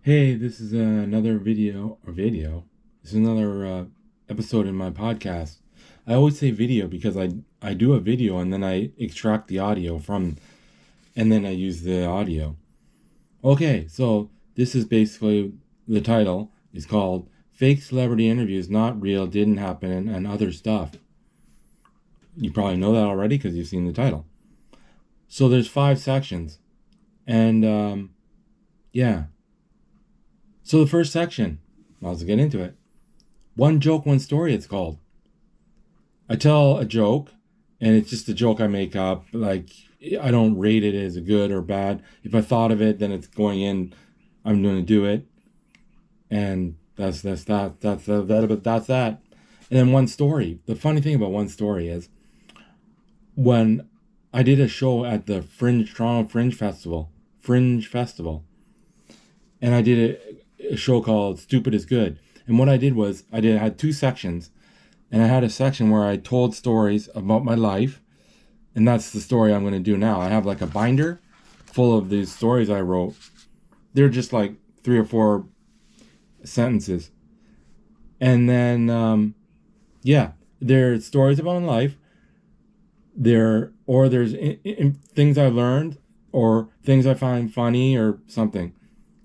Hey, this is another video. This is another episode in my podcast. I always say video because I do a video and then I extract the audio from, and then I use the audio. Okay, so this is basically the title is called Fake Celebrity Interviews Not Real, Didn't Happen, and Other Stuff. You probably know that already because you've seen the title. So there's 5 sections. And yeah. So the first section, let's get into it. One joke, one story, it's called. I tell a joke, and it's just a joke I make up. Like, I don't rate it as a good or bad. If I thought of it, then it's going in. I'm going to do it. And that's that. That's that. And then one story. The funny thing about one story is when I did a show at the Toronto Fringe Festival, and I did a show called Stupid is Good. And what I did was I had 2 sections, and I had a section where I told stories about my life, and that's the story I'm going to do now. I have like a binder full of these stories I wrote. They're just like 3 or 4 sentences, and then they're stories about my life. There's things I learned or things I find funny or something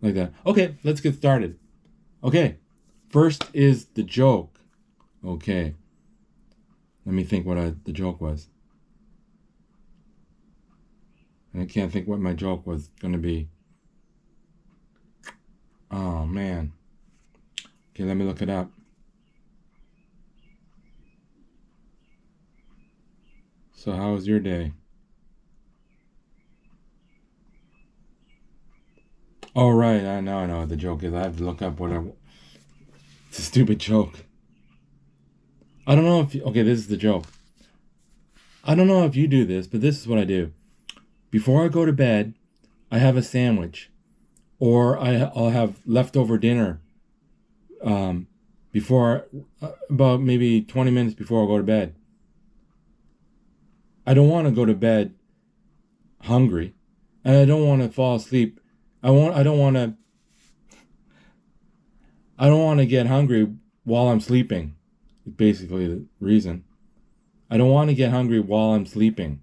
like that. Okay, let's get started. Okay, first is the joke. Okay, let me think what the joke was. I can't think what my joke was going to be. Oh, man. Okay, let me look it up. So how was your day? Oh, right. I know what the joke is. I have to look up it's a stupid joke. I don't know okay, this is the joke. I don't know if you do this, but this is what I do. Before I go to bed, I have a sandwich, or I'll have leftover dinner before, about maybe 20 minutes before I go to bed. I don't want to go to bed hungry, and I don't want to fall asleep. I don't want to get hungry while I'm sleeping. Basically the reason. I don't want to get hungry while I'm sleeping.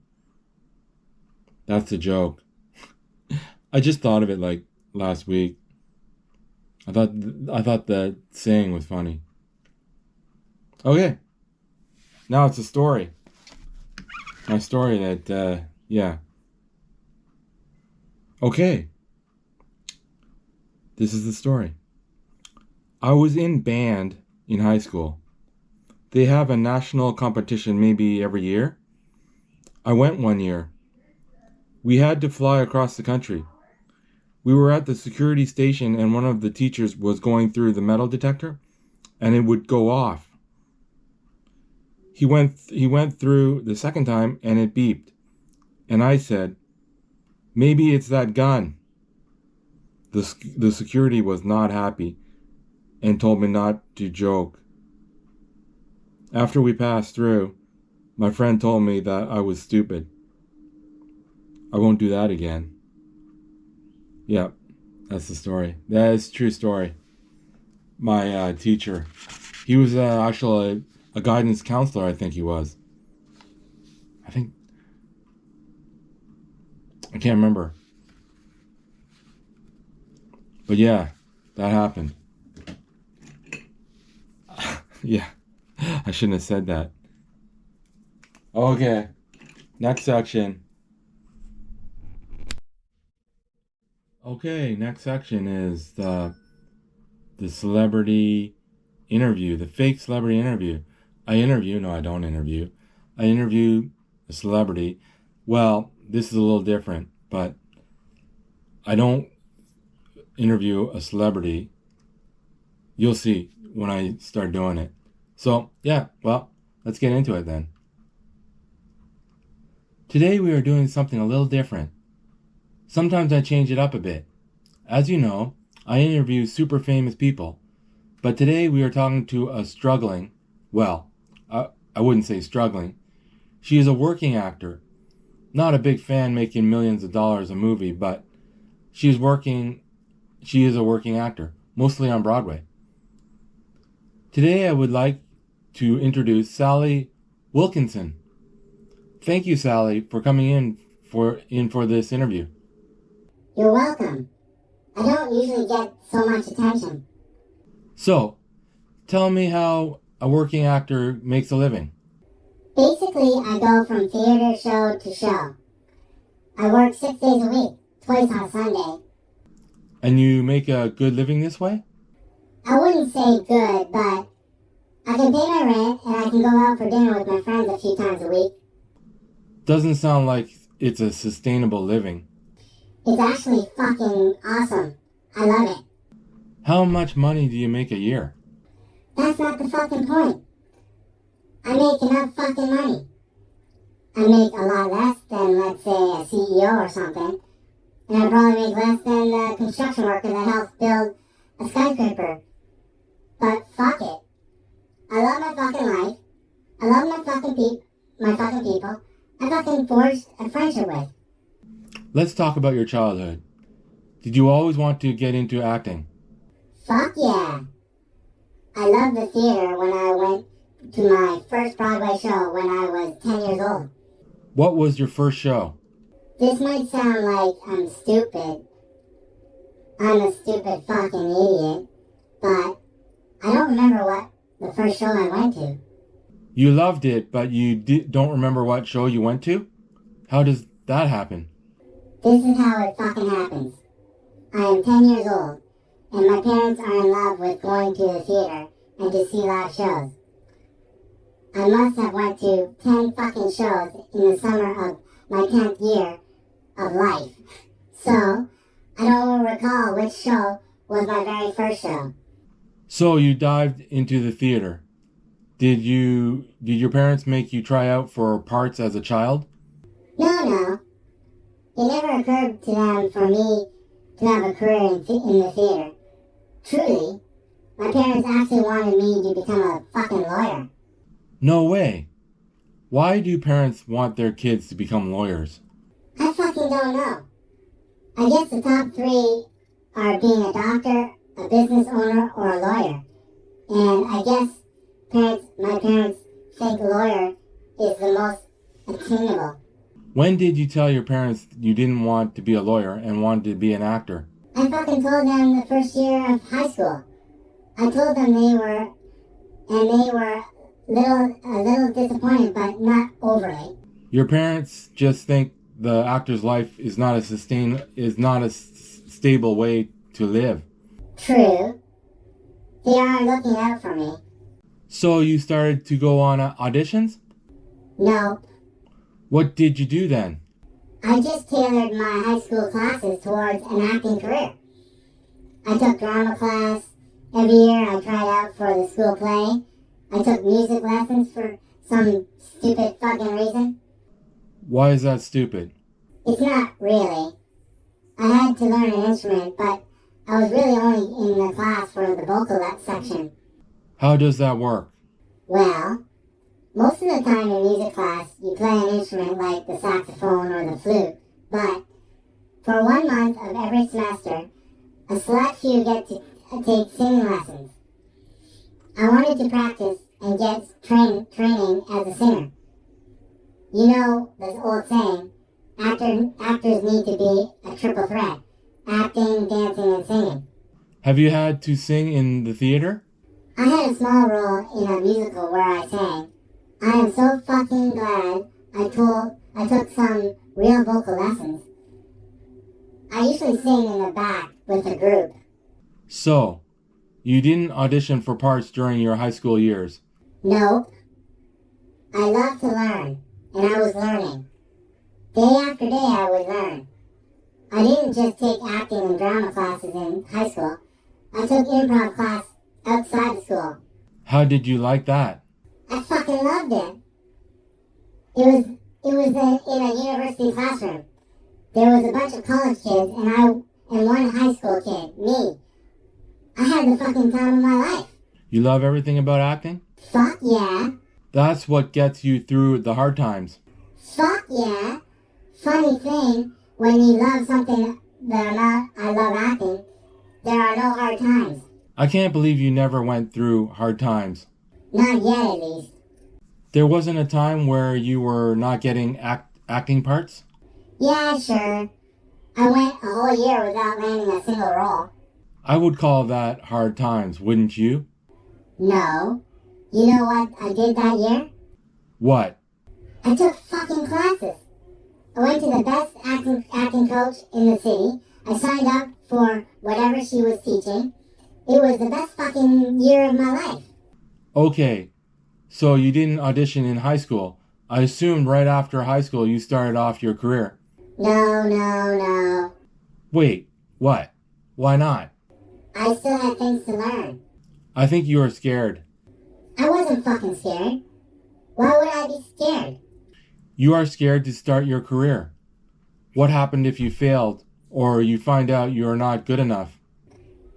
That's the joke. I just thought of it like last week. I thought the saying was funny. Okay. Now it's a story. My story that yeah. Okay. This is the story. I was in band in high school. They have a national competition maybe every year. I went one year. We had to fly across the country. We were at the security station and one of the teachers was going through the metal detector and it would go off. He went through the second time and it beeped. And I said, "Maybe it's that gun." The security was not happy and told me not to joke. After we passed through, my friend told me that I was stupid. I won't do that again. Yep, that's the story. That is a true story. My teacher, he was actually a guidance counselor, I think he was. I can't remember. But yeah, that happened. Yeah, I shouldn't have said that. Okay, next section. Okay, next section is the celebrity interview, the fake celebrity interview. No, I don't interview. I interview a celebrity. Well, this is a little different, but I don't interview a celebrity. You'll see when I start doing it. So, yeah, well, let's get into it then. Today we are doing something a little different. Sometimes I change it up a bit. As you know, I interview super famous people, but today we are talking to a struggling, well, I wouldn't say struggling. She is a working actor. Not a big fan making millions of dollars a movie, but she's working she is a working actor, mostly on Broadway. Today I would like to introduce Sally Wilkinson. Thank you, Sally, for coming in for this interview. You're welcome. I don't usually get so much attention. So, tell me how a working actor makes a living. Basically, I go from theater show to show. I work 6 days a week, twice on Sunday. And you make a good living this way? I wouldn't say good, but I can pay my rent and I can go out for dinner with my friends a few times a week. Doesn't sound like it's a sustainable living. It's actually fucking awesome. I love it. How much money do you make a year? That's not the fucking point. I make enough fucking money. I make a lot less than, let's say, a CEO or something. And I probably make less than the construction worker that helps build a skyscraper. But fuck it. I love my fucking life. I love my fucking people. I fucking forged a friendship with. Let's talk about your childhood. Did you always want to get into acting? Fuck yeah. I loved the theater when I went to my first Broadway show when I was 10 years old. What was your first show? This might sound like I'm stupid. I'm a stupid fucking idiot. But I don't remember what the first show I went to. You loved it, but you don't remember what show you went to? How does that happen? This is how it fucking happens. I am 10 years old, and my parents are in love with going to the theater and to see live shows. I must have went to 10 fucking shows in the summer of my 10th year of life. So, I don't recall which show was my very first show. So you dived into the theater. Did your parents make you try out for parts as a child? No. It never occurred to them for me to have a career in the theater. Truly, my parents actually wanted me to become a fucking lawyer. No way. Why do parents want their kids to become lawyers? I fucking don't know. I guess the top three are being a doctor, a business owner, or a lawyer. And I guess my parents think lawyer is the most attainable. When did you tell your parents you didn't want to be a lawyer and wanted to be an actor? I fucking told them the first year of high school. I told them they were a little disappointed, but not overly. Your parents just think the actor's life is not a stable way to live. True. They are looking out for me. So you started to go on auditions? No. What did you do then? I just tailored my high school classes towards an acting career. I took drama class. Every year I tried out for the school play. I took music lessons for some stupid fucking reason. Why is that stupid? It's not really. I had to learn an instrument, but I was really only in the class for the vocal section. How does that work? Well, most of the time in music class, you play an instrument like the saxophone or the flute, but for 1 month of every semester, a select few get to take singing lessons. I wanted to practice and get training as a singer. You know this old saying, actors need to be a triple threat, acting, dancing, and singing. Have you had to sing in the theater? I had a small role in a musical where I sang. I am so fucking glad I took some real vocal lessons. I usually sing in the back with a group. So, you didn't audition for parts during your high school years? Nope. I love to learn, and I was learning. Day after day I would learn. I didn't just take acting and drama classes in high school. I took improv class outside of school. How did you like that? I fucking loved it. It was in a university classroom. There was a bunch of college kids and one high school kid, me. I had the fucking time of my life. You love everything about acting? Fuck yeah. That's what gets you through the hard times. Fuck yeah. Funny thing, when you love something the amount I love acting, there are no hard times. I can't believe you never went through hard times. Not yet, at least. There wasn't a time where you were not getting acting parts? Yeah, sure. I went a whole year without landing a single role. I would call that hard times, wouldn't you? No. You know what I did that year? What? I took fucking classes. I went to the best acting coach in the city. I signed up for whatever she was teaching. It was the best fucking year of my life. Okay, so you didn't audition in high school. I assumed right after high school you started off your career. No. Wait, what? Why not? I still had things to learn. I think you were scared. I wasn't fucking scared. Why would I be scared? You are scared to start your career. What happened if you failed, or you find out you are not good enough?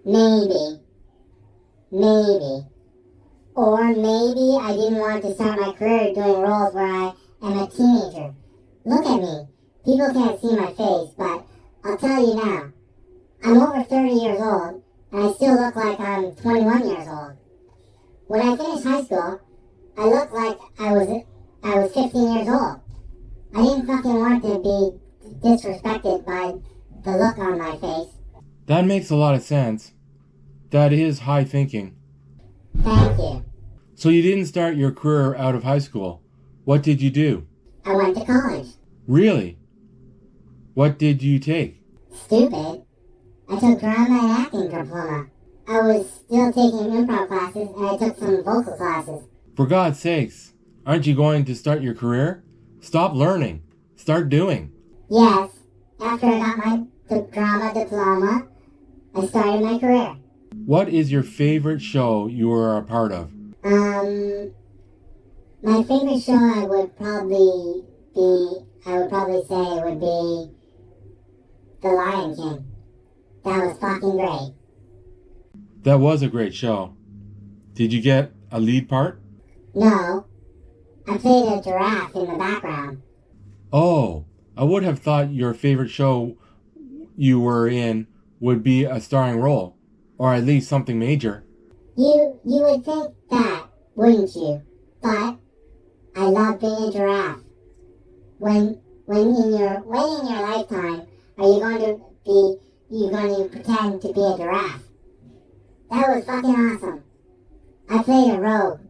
Maybe. Or maybe I didn't want to start my career doing roles where I am a teenager. Look at me. People can't see my face, but I'll tell you now. I'm over 30 years old, and I still look like I'm 21 years old. When I finished high school, I looked like I was 15 years old. I didn't fucking want to be disrespected by the look on my face. That makes a lot of sense. That is high thinking. Thank you. So you didn't start your career out of high school. What did you do? I went to college. Really? What did you take? Stupid. I took drama and acting diploma. I was still taking improv classes and I took some vocal classes. For God's sakes, aren't you going to start your career? Stop learning. Start doing. Yes. After I got my drama diploma, I started my career. What is your favorite show you were a part of? My favorite show I would probably say would be The Lion King. That was fucking great. That was a great show. Did you get a lead part? No. I played a giraffe in the background. Oh, I would have thought your favorite show you were in would be a starring role, or at least something major. You would think that, wouldn't you? But I love being a giraffe. When in your lifetime are you going to pretend to be a giraffe? That was fucking awesome. I played a rogue.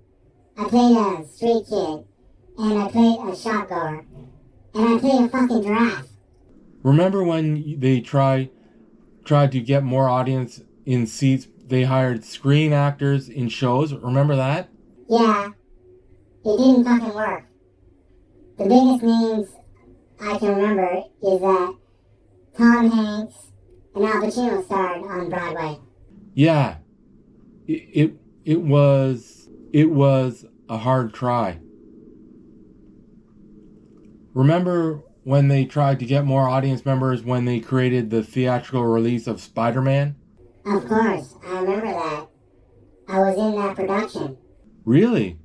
I played a street kid. And I played a shop goer. And I played a fucking giraffe. Remember when they tried to get more audience in seats, they hired screen actors in shows? Remember that? Yeah. It didn't fucking work. The biggest names I can remember is that Tom Hanks and Al Pacino starred on Broadway. Yeah. It was a hard try. Remember when they tried to get more audience members when they created the theatrical release of Spider-Man? Of course, I remember that. I was in that production. Really?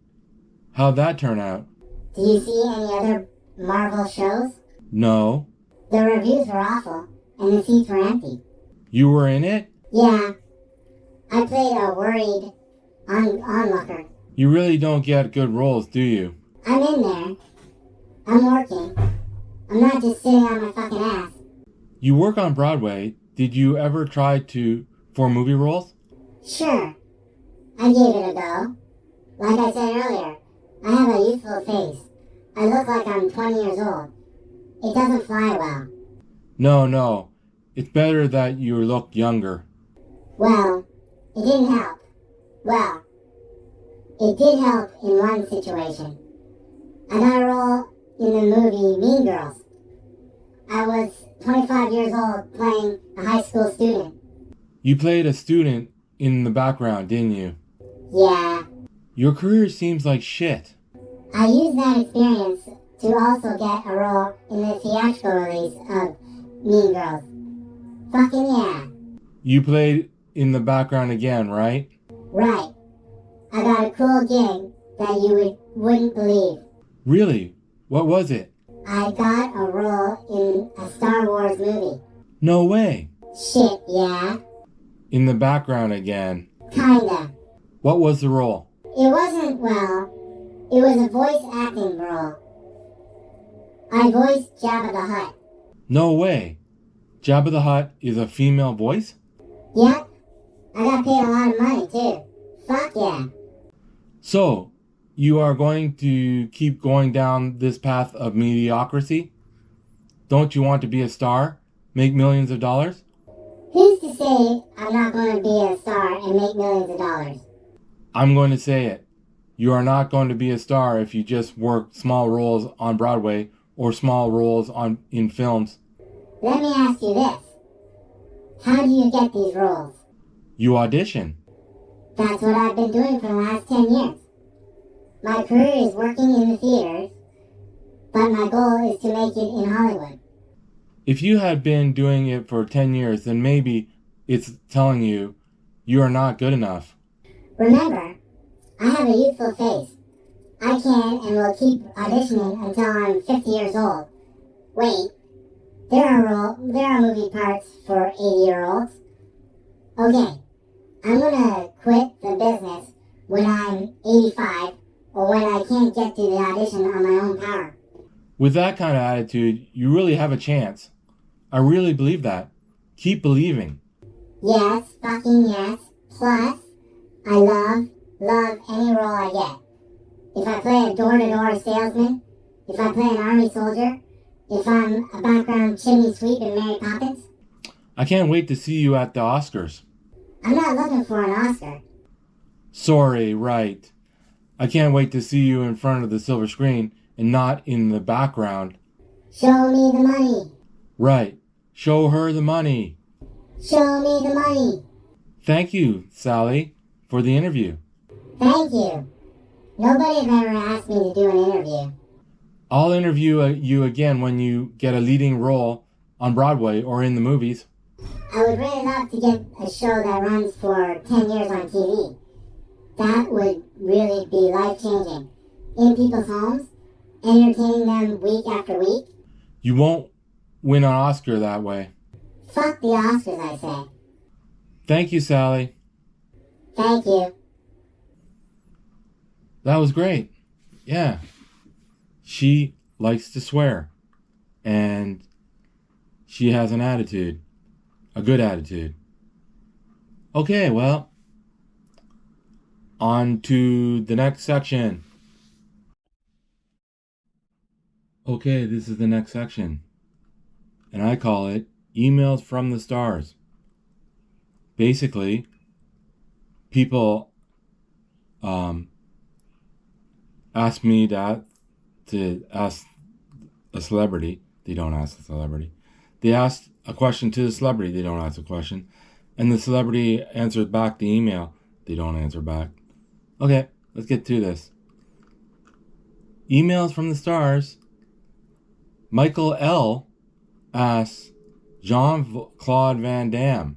How'd that turn out? Did you see any other Marvel shows? No. The reviews were awful, and the seats were empty. You were in it? Yeah. I played a worried onlooker. You really don't get good roles, do you? I'm in there. I'm working. I'm not just sitting on my fucking ass. You work on Broadway. Did you ever try for movie roles? Sure. I gave it a go. Like I said earlier, I have a youthful face. I look like I'm 20 years old. It doesn't fly well. No. It's better that you look younger. Well, it didn't help. Well, it did help in one situation. I got a role in the movie Mean Girls. I was 25 years old playing a high school student. You played a student in the background, didn't you? Yeah. Your career seems like shit. I used that experience to also get a role in the theatrical release of Mean Girls. Fucking yeah. You played in the background again, right? Right. I got a cool gig that you wouldn't believe. Really? What was it? I got a role in a Star Wars movie. No way. Shit, yeah. In the background again. Kinda. What was the role? It wasn't, it was a voice acting role. I voiced Jabba the Hutt. No way. Jabba the Hutt is a female voice? Yep. I got paid a lot of money, too. Fuck yeah. So, you are going to keep going down this path of mediocrity? Don't you want to be a star? Make millions of dollars? Who's to say I'm not going to be a star and make millions of dollars? I'm going to say it. You are not going to be a star if you just work small roles on Broadway or small roles in films. Let me ask you this. How do you get these roles? You audition. That's what I've been doing for the last 10 years. My career is working in the theaters, but my goal is to make it in Hollywood. If you had been doing it for 10 years, then maybe it's telling you you are not good enough. Remember, I have a youthful face. I can and will keep auditioning until I'm 50 years old. Wait, there are movie parts for 80-year-olds. Okay, I'm gonna quit the business when I'm 85 or when I can't get to the audition on my own power. With that kind of attitude, you really have a chance. I really believe that. Keep believing. Yes, fucking yes. Plus, I love any role I get. If I play a door-to-door salesman, if I play an army soldier, if I'm a background chimney sweep in Mary Poppins. I can't wait to see you at the Oscars. I'm not looking for an Oscar. Sorry, right. I can't wait to see you in front of the silver screen and not in the background. Show me the money. Right. Show her the money. Show me the money. Thank you, Sally, for the interview. Thank you. Nobody has ever asked me to do an interview. I'll interview you again when you get a leading role on Broadway or in the movies. I would really love to get a show that runs for 10 years on TV. That would really be life-changing. In people's homes, entertaining them week after week. You won't win an Oscar that way. Fuck the Oscars, I say. Thank you, Sally. Thank you. That was great. Yeah. She likes to swear. And she has an attitude. A good attitude. Okay, well, on to the next section. Okay, this is the next section. And I call it Emails from the Stars. Basically, people ask me to ask a celebrity. They don't ask the celebrity. They ask a question to the celebrity. They don't ask a question. And the celebrity answers back the email. They don't answer back. Okay, let's get to this. Emails from the Stars. Michael L. asks Jean-Claude Van Damme,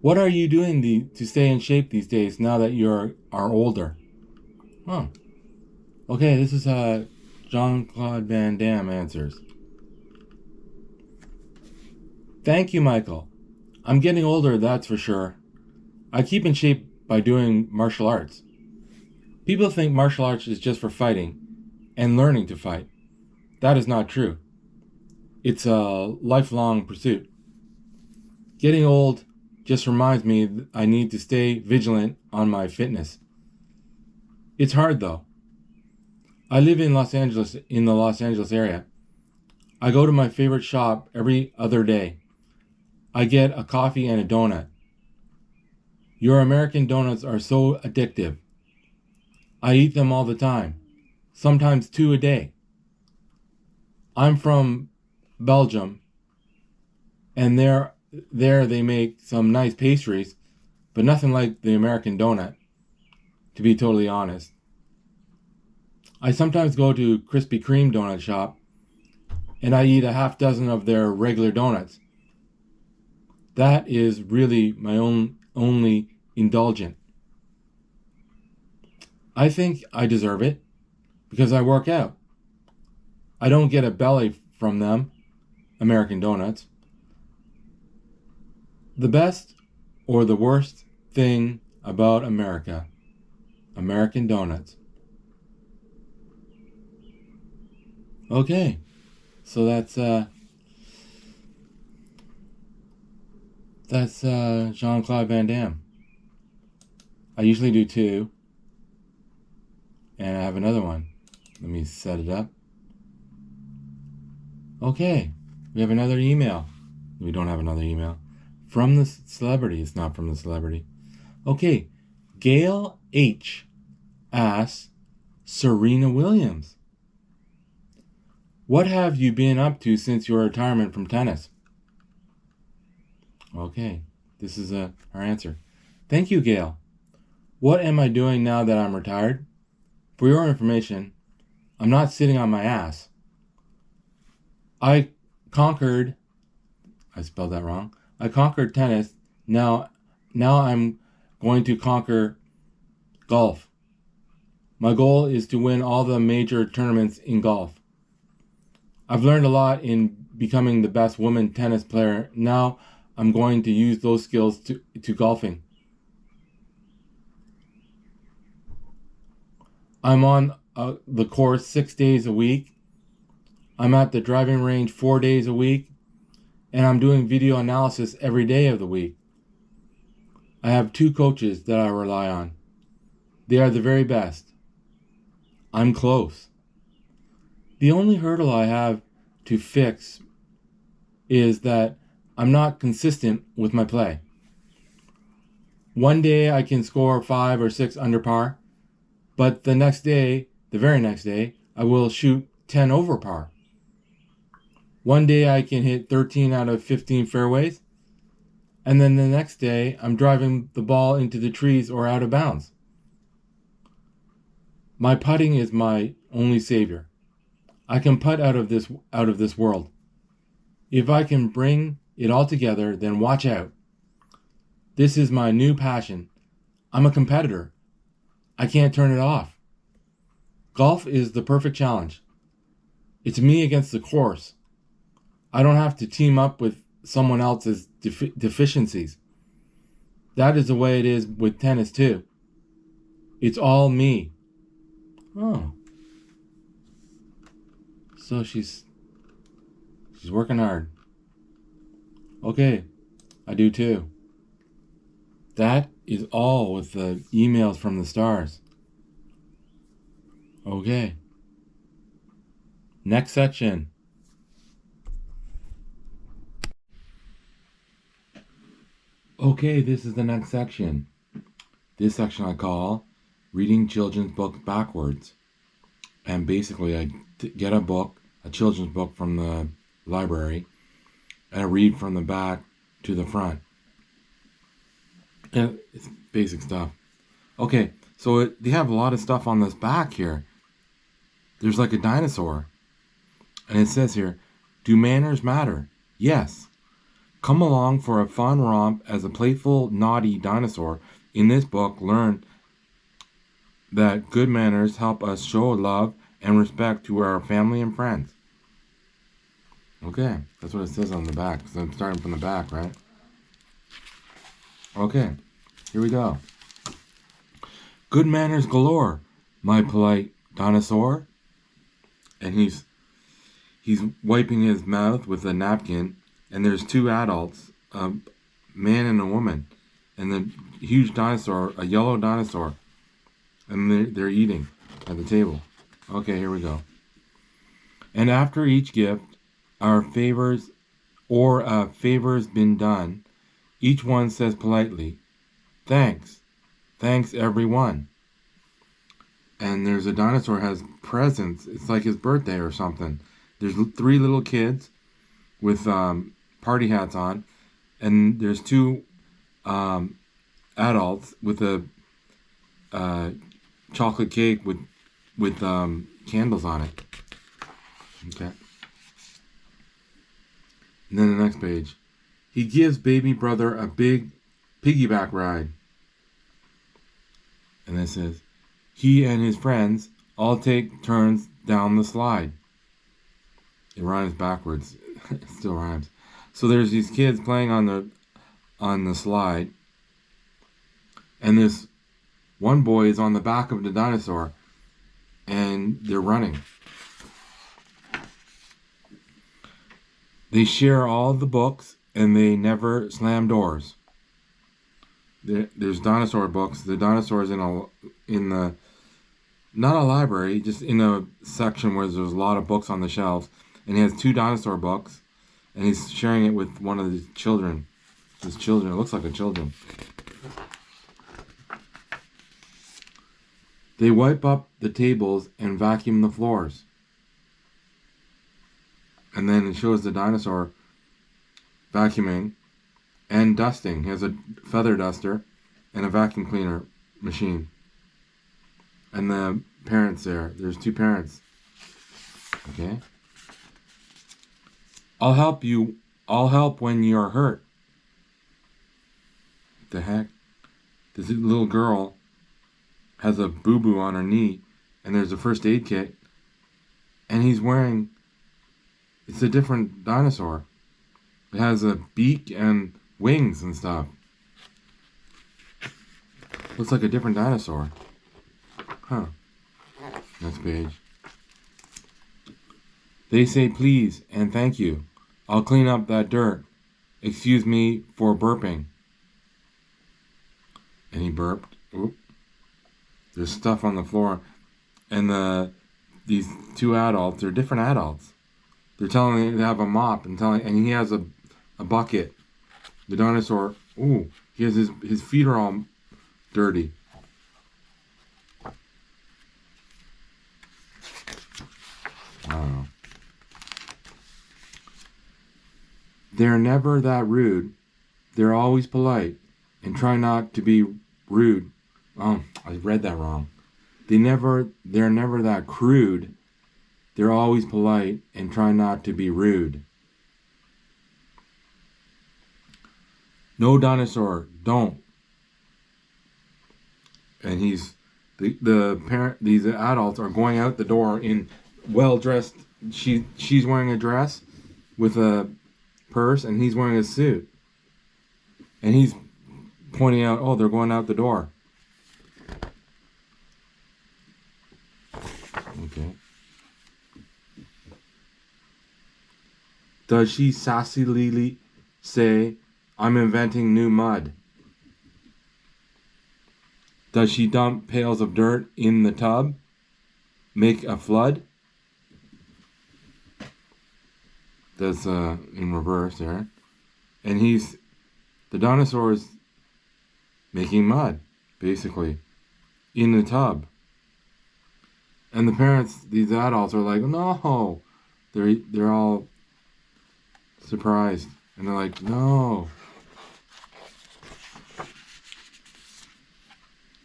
what are you doing to stay in shape these days now that you are older? Huh. Okay, this is Jean-Claude Van Damme answers. Thank you, Michael. I'm getting older, that's for sure. I keep in shape by doing martial arts. People think martial arts is just for fighting and learning to fight. That is not true. It's a lifelong pursuit. Getting old just reminds me that I need to stay vigilant on my fitness. It's hard though. I live in the Los Angeles area. I go to my favorite shop every other day. I get a coffee and a donut. Your American donuts are so addictive. I eat them all the time, sometimes 2 a day. I'm from Belgium, and there they make some nice pastries, but nothing like the American donut, to be totally honest. I sometimes go to Krispy Kreme donut shop, and I eat a half dozen of their regular donuts. That is really my only indulgent. I think I deserve it because I work out. I don't get a belly from them, American donuts. The best or the worst thing about America. American donuts. Okay, so that's Jean-Claude Van Damme. I usually do 2, and I have another one. Let me set it up. Okay, we have another email. We don't have another email. From the celebrity. It's not from the celebrity. Okay, Gail H. asks Serena Williams, what have you been up to since your retirement from tennis? Okay, this is our answer. Thank you, Gail. What am I doing now that I'm retired? For your information, I'm not sitting on my ass. I spelled that wrong. I conquered tennis. Now I'm going to conquer golf. My goal is to win all the major tournaments in golf. I've learned a lot in becoming the best woman tennis player. Now I'm going to use those skills to golfing. I'm on the course 6 days a week. I'm at the driving range 4 days a week. And I'm doing video analysis every day of the week. I have 2 coaches that I rely on. They are the very best. I'm close. The only hurdle I have to fix is that I'm not consistent with my play. One day I can score 5 or 6 under par, but the very next day, I will shoot 10 over par. One day I can hit 13 out of 15 fairways, and then the next day I'm driving the ball into the trees or out of bounds. My putting is my only savior. I can putt out of this world. If I can bring it all together, then watch out. This is my new passion. I'm a competitor. I can't turn it off. Golf is the perfect challenge. It's me against the course. I don't have to team up with someone else's deficiencies. That is the way it is with tennis too. It's all me. Oh. So she's working hard. Okay, I do too. That is all with the emails from the stars. Okay. Next section. Okay, this is the next section. This section I call Reading Children's Books Backwards. And basically I get a children's book from the library, and I read from the back to the front. And it's basic stuff. Okay, so they have a lot of stuff on this back here. There's like a dinosaur. And it says here, do manners matter? Yes. Come along for a fun romp as a playful, naughty dinosaur. In this book, learn that good manners help us show love and respect to our family and friends. Okay, that's what it says on the back. So I'm starting from the back, right? Okay, here we go. Good manners galore, my polite dinosaur. And he's wiping his mouth with a napkin. And there's 2 adults, a man and a woman, and the huge dinosaur, a yellow dinosaur, and they're eating at the table. Okay, here we go. And after each gift, our favors been done, each one says politely, thanks everyone. And there's a dinosaur has presents. It's like his birthday or something. There's 3 little kids with party hats on, and there's 2 adults with a chocolate cake with candles on it. Okay. And then the next page, he gives baby brother a big piggyback ride, and it says he and his friends all take turns down the slide. It rhymes backwards. It still rhymes. So there's these kids playing on the slide, And this one boy is on the back of the dinosaur, and they're running. They share all the books, and they never slam doors. There's dinosaur books. The dinosaur's in the not a library, just in a section where there's a lot of books on the shelves. And he has 2 dinosaur books, and he's sharing it with one of his children. His children. It looks like a children. They wipe up the tables and vacuum the floors. And then it shows the dinosaur vacuuming and dusting. He has a feather duster and a vacuum cleaner machine. And the parents there. There's 2 parents. Okay. I'll help you. I'll help when you're hurt. What the heck? This little girl has a boo-boo on her knee, and there's a first aid kit, and he's wearing, it's a different dinosaur. It has a beak and wings and stuff. Looks like a different dinosaur. Huh. Next page. They say please and thank you. I'll clean up that dirt. Excuse me for burping. And he burped. Oop. There's stuff on the floor, and these 2 adults, they're different adults. They're telling him they have a mop and he has a bucket. The dinosaur, he has his feet are all dirty. Wow. They're never that rude. They're always polite and try not to be rude. Oh, I read that wrong. They're never that crude. They're always polite and try not to be rude. No dinosaur, don't. And the parent. These adults are going out the door in well dressed. She's wearing a dress with a purse, and he's wearing a suit. And he's pointing out, they're going out the door. Okay. Does she sassily say, I'm inventing new mud? Does she dump pails of dirt in the tub? Make a flood? That's in reverse there. And the dinosaur's making mud, basically, in the tub. And the parents, these adults, are like, no. They're all surprised. And they're like, no.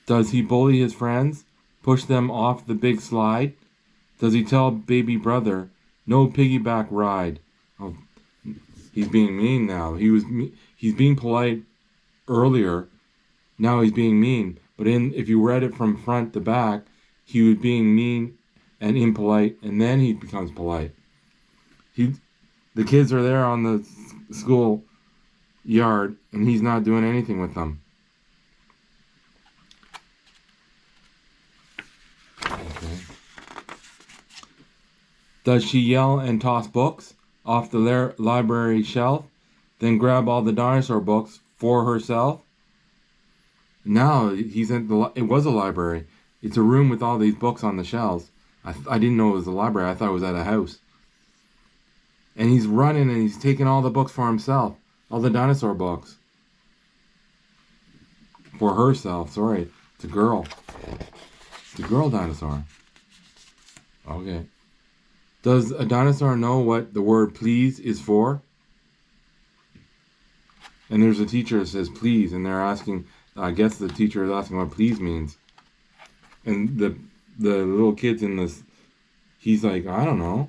Does he bully his friends? Push them off the big slide? Does he tell baby brother, no piggyback ride? Oh, he's being mean now. He's being polite earlier. Now he's being mean. But if you read it from front to back, he was being mean and impolite, and then he becomes polite. The kids are there on the school yard, and he's not doing anything with them. Okay. Does she yell and toss books off the library shelf, then grab all the dinosaur books for herself? Now it was a library. It's a room with all these books on the shelves. I didn't know it was a library. I thought it was at a house. And he's running and he's taking all the books for himself. All the dinosaur books. For herself, sorry. It's a girl. It's a girl dinosaur. Okay. Does a dinosaur know what the word please is for? And there's a teacher that says please, and they're asking, I guess the teacher is asking what please means. And the little kids in this, he's like, I don't know.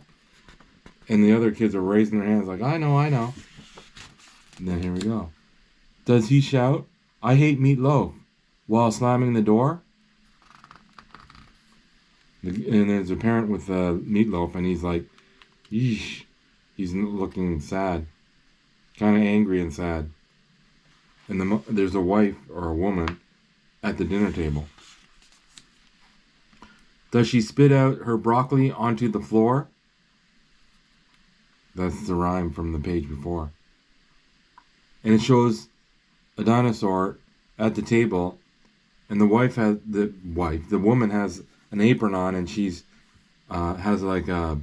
And the other kids are raising their hands like, I know. And then here we go. Does he shout, I hate meatloaf, while slamming the door? And there's a parent with meatloaf, and he's like, yeesh. He's looking sad. Kind of angry and sad. And there's a wife or a woman at the dinner table. Does she spit out her broccoli onto the floor? That's the rhyme from the page before. And it shows a dinosaur at the table, and the woman has an apron on, and she's has like a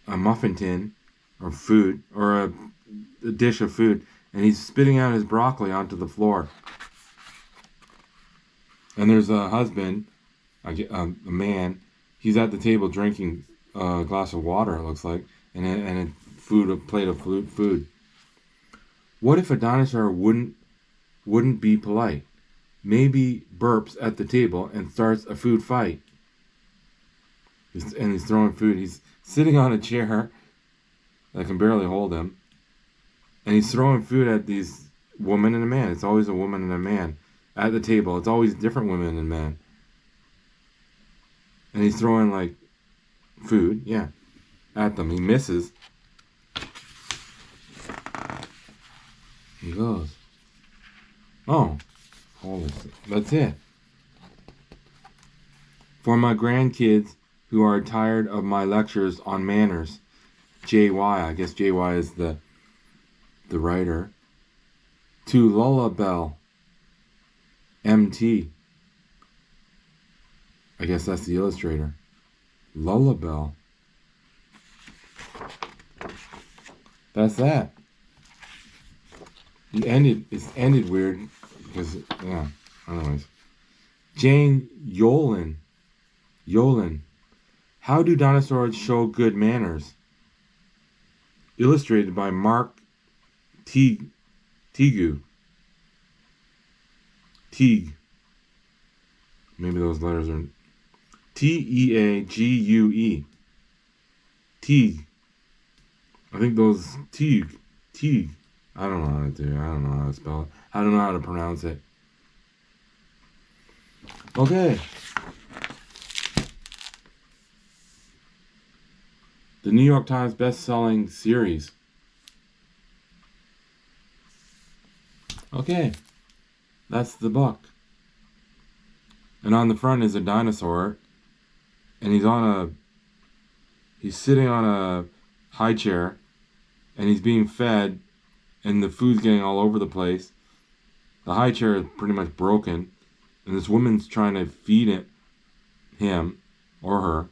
muffin tin or food, or a dish of food, and he's spitting out his broccoli onto the floor. And there's a husband, a man, he's at the table drinking a glass of water, it looks like, and a plate of food. What if a dinosaur wouldn't be polite? Maybe burps at the table and starts a food fight. And he's throwing food. He's sitting on a chair that can barely hold him. And he's throwing food at these woman and a man. It's always a woman and a man at the table. It's always different women and men. And he's throwing like food, at them. He misses. He goes, oh, that's it. For my grandkids who are tired of my lectures on manners, JY, I guess JY is the writer, to Lullabelle, MT. I guess that's the illustrator. Lullabelle. That's that. It's ended weird because, anyways. Jane Yolen. How do dinosaurs show good manners? Illustrated by Mark Teague. Maybe those letters are Teague. Teague. I think those Teague. I don't know how to do it. I don't know how to spell it. I don't know how to pronounce it. Okay. The New York Times best-selling series. Okay. That's the book. And on the front is a dinosaur. And he's sitting on a high chair. And he's being fed. And the food's getting all over the place. The high chair is pretty much broken. And this woman's trying to feed him or her.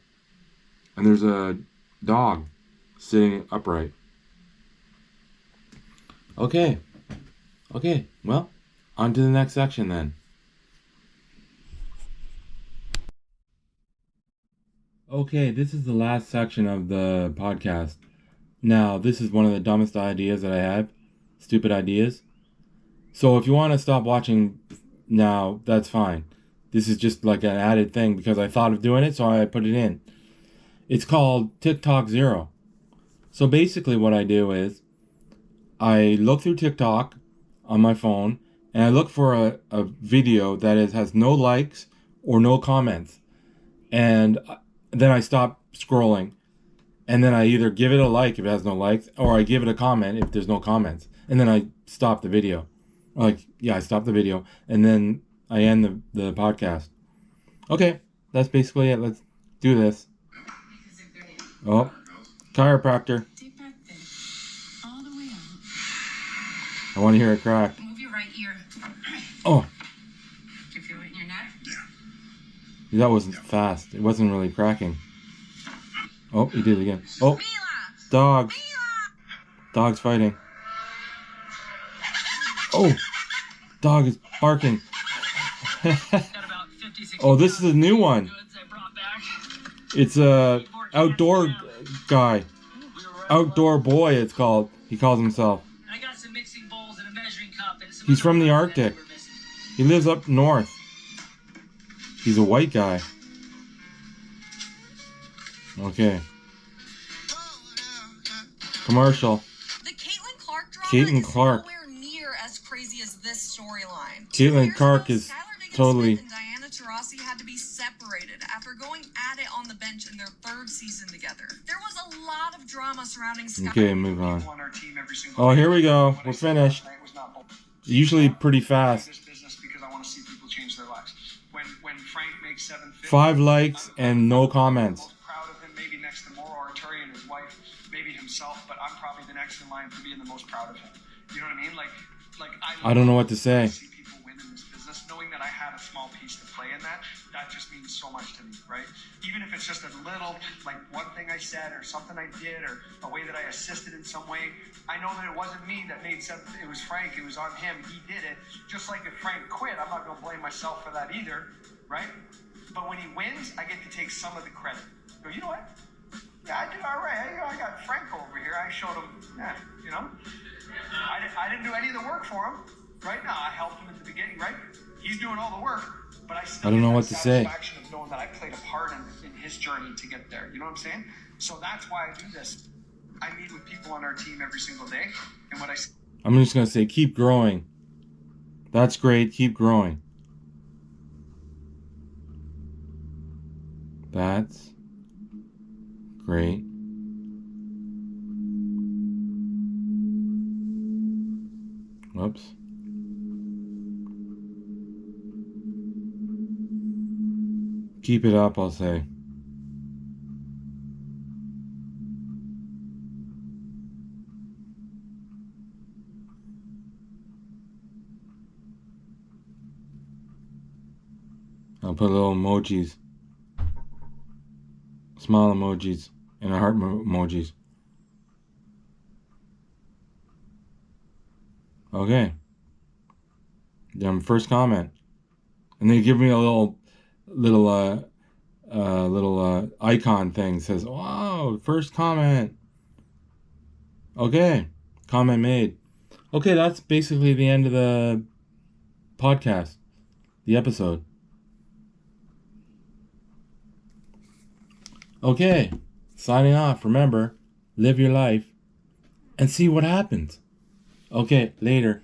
And there's a dog sitting upright. Okay. Well, on to the next section then. Okay, this is the last section of the podcast. Now, this is one of the dumbest ideas that I have. Stupid ideas. So if you want to stop watching now, that's fine. This is just like an added thing because I thought of doing it, so I put it in. It's called Tik Tok Zero. So basically what I do is I look through TikTok on my phone and I look for a video that has no likes or no comments. And then I stop scrolling. And then I either give it a like if it has no likes, or I give it a comment if there's no comments. And then I stop the video. I stop the video. And then I end the podcast. Okay, that's basically it. Let's do this. Oh, chiropractor. Deep breath in. All the way out. I want to hear it crack. Move your right ear. Oh. Do you feel it in your neck? Yeah. That wasn't fast. It wasn't really cracking. Oh, he did it again. Oh, dogs. Dog's fighting. Oh, dog is barking. Oh, this is a new one. It's a outdoor guy. Outdoor boy, it's called. He calls himself. He's from the Arctic. He lives up north. He's a white guy. Okay. Commercial. The Caitlin Clark drama Caitlin is Clark. nowhere near as crazy as this storyline. Caitlin Clark is totally. Smith and Diana Taurasi had to be separated after going at it on the bench in their third season together. There was a lot of drama surrounding Sky. Okay, move on. Oh, here we go. We're finished. Usually pretty fast. make 750. 5 likes and no comments. Most proud of him, maybe next to Mauro Arturi and his wife, maybe himself, but I'm probably the next in line for being the most proud of him. You know what I mean? Like I don't know what to say. See people win in this business, knowing that I had a small piece to play in that just means so much to me, right? Even if it's just a little, like one thing I said or something I did or a way that I assisted in some way, I know that it wasn't me that made something. It was Frank. It was on him. He did it. Just like if Frank quit, I'm not going to blame myself for that either, right? But when he wins, I get to take some of the credit. Go, you know what? Yeah, I did all right. I got Franco over here. I showed him, you know. I didn't do any of the work for him. Right now, I helped him at the beginning, right? He's doing all the work, but I still don't know get what that to say. satisfaction of knowing that I played a part in his journey to get there. You know what I'm saying? So that's why I do this. I meet with people on our team every single day, and what I'm just going to say, keep growing. That's great. Keep growing. That's great. Whoops. Keep it up, I'll say. I'll put little emojis. Smile emojis. And heart emojis. Okay. First comment. And they give me a little icon thing. Says, wow, first comment. Okay. Comment made. Okay, that's basically the end of the podcast. The episode. Okay. Signing off. Remember, live your life and see what happens. Okay, later.